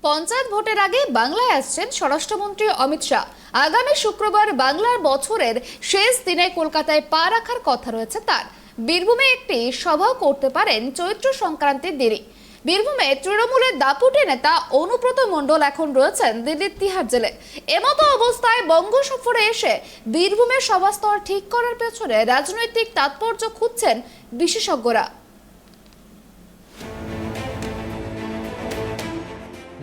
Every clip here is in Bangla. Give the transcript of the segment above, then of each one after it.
পঞ্চায়েত ভোটের আগে বাংলায় আসছেন স্বরাষ্ট্রমন্ত্রী অমিত শাহ। আগামী শুক্রবার বাংলার বছরের শেষ দিনে কলকাতায় পা রাখার কথা রয়েছে তার। বীরভূমে একটি সভাও করতে পারেন চৈত্র সংক্রান্তির দিনে। বীরভূমে তৃণমূলের দাপুটে নেতা অনুব্রত মণ্ডল এখন রয়েছেন দিল্লির তিহার জেলে। এমতো অবস্থায় বঙ্গ সফরে এসে বীরভূমের সভাস্থল ঠিক করার পেছনে রাজনৈতিক তাৎপর্য খুঁজছেন বিশেষজ্ঞরা।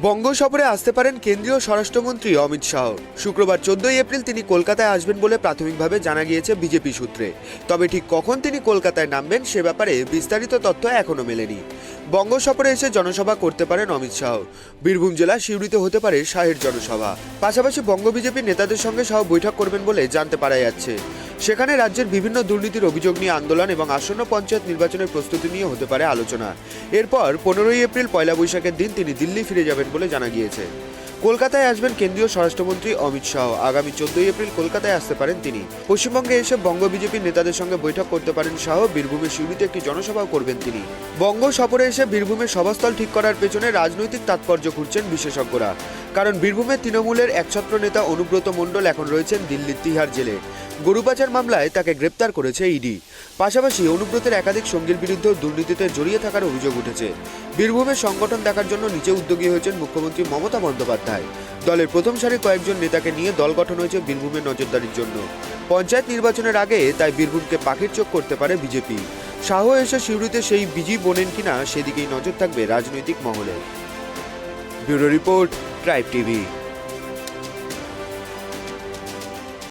বঙ্গ সফরে আসতে পারেন কেন্দ্রীয় স্বরাষ্ট্রমন্ত্রী অমিত শাহ। শুক্রবার 14 এপ্রিল তিনি কলকাতায় আসবেন বলে প্রাথমিকভাবে জানা গিয়েছে বিজেপি সূত্রে। তবে ঠিক কখন তিনি কলকাতায় নামবেন সে ব্যাপারে বিস্তারিত তথ্য এখনো মেলেনি। বঙ্গ সফরে এসে জনসভা করতে পারেন অমিত শাহ। বীরভূম জেলা সিউড়িতে হতে পারে শাহের জনসভা। পাশাপাশি বঙ্গ বিজেপির নেতাদের সঙ্গে শাহ বৈঠক করবেন বলে জানতে পারা যাচ্ছে। সেখানে রাজ্যের বিভিন্ন দুর্নীতির অভিযোগ নিয়ে আন্দোলন এবং আসন্ন পঞ্চায়েত নির্বাচনের প্রস্তুতি নিয়ে হতে পারে আলোচনা। এরপর 15 এপ্রিল পয়লা বৈশাখের দিন তিনি দিল্লি ফিরে যাবেন বলে জানা গিয়েছে। কলকাতায় আসবেন কেন্দ্রীয় স্বরাষ্ট্রমন্ত্রী অমিত শাহ। আগামী 14 এপ্রিল কলকাতায় আসতে পারেন তিনি। পশ্চিমবঙ্গে এসে বঙ্গ বিজেপির নেতাদের সঙ্গে বৈঠক করতে পারেন শাহ। বীরভূমের সিউড়িতে একটি জনসভাও করবেন তিনি। বঙ্গ সফরে এসে বীরভূমের সভাস্থল ঠিক করার পেছনে রাজনৈতিক তাৎপর্য খুঁজছেন বিশেষজ্ঞরা। কারণ বীরভূমের তৃণমূলের একছত্র নেতা অনুব্রত মণ্ডল এখন রয়েছেন দিল্লির তিহার জেলে। গরু পাচার মামলায় তাকে গ্রেপ্তার করেছে ইডি। পাশাপাশি অনুব্রতের একাধিক সঙ্গীর বিরুদ্ধেও দুর্নীতিতে জড়িয়ে থাকার অভিযোগ উঠেছে। বীরভূমের সংগঠন দেখার জন্য নিচে উদ্যোগী হয়েছেন মুখ্যমন্ত্রী মমতা বন্দ্যোপাধ্যায়। দলের প্রথম সারির কয়েকজন নেতাকে নিয়ে দল গঠন হয়েছে বীরভূমের নজরদারির জন্য। পঞ্চায়েত নির্বাচনের আগে তাই বীরভূমকে পাখির চোখ করতে পারে বিজেপি। শাহ এসে সিউড়িতে সেই বিজি বোনেন কিনা সেদিকেই নজর থাকবে রাজনৈতিক মহলে। Bureau report, tribe TV.